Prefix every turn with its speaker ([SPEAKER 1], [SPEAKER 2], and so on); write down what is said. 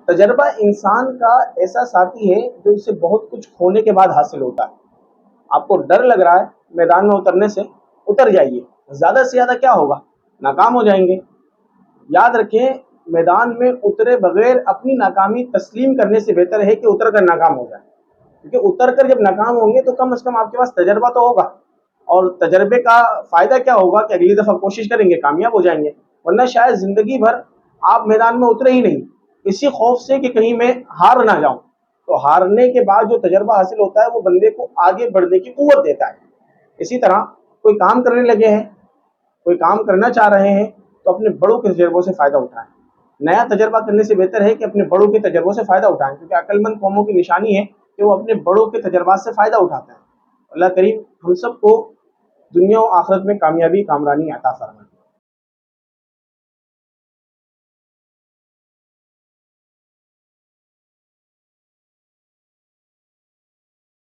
[SPEAKER 1] تجربہ انسان کا ایسا ساتھی ہے جو اسے بہت کچھ کھونے کے بعد حاصل ہوتا ہے۔ آپ کو ڈر لگ رہا ہے میدان میں اترنے سے، اتر جائیے، زیادہ سے زیادہ کیا ہوگا؟ ناکام ہو جائیں گے۔ یاد رکھیں، میدان میں اترے بغیر اپنی ناکامی تسلیم کرنے سے بہتر ہے کہ اتر کر ناکام ہو جائے، کیونکہ اتر کر جب ناکام ہوں گے تو کم از کم آپ کے پاس تجربہ تو ہوگا، اور تجربے کا فائدہ کیا ہوگا کہ اگلی دفعہ کوشش کریں گے، کامیاب ہو جائیں گے۔ ورنہ شاید زندگی بھر آپ میدان میں اترے ہی نہیں، اسی خوف سے کہ کہیں میں ہار نہ جاؤں۔ تو ہارنے کے بعد جو تجربہ حاصل ہوتا ہے وہ بندے کو آگے بڑھنے کی قوت دیتا ہے۔ اسی طرح کوئی کام کرنے لگے ہیں، کوئی کام کرنا چاہ رہے ہیں، تو اپنے بڑوں کے تجربوں سے فائدہ اٹھائیں۔ نیا تجربہ کرنے سے بہتر ہے کہ اپنے بڑوں کے تجربوں سے فائدہ اٹھائیں، کیونکہ عقل مند قوموں کی نشانی ہے کہ وہ اپنے بڑوں کے تجربات سے فائدہ اٹھاتے ہیں۔ اللہ کریم ہم سب کو دنیا و آخرت میں کامیابی کامرانی عطا فرمائے۔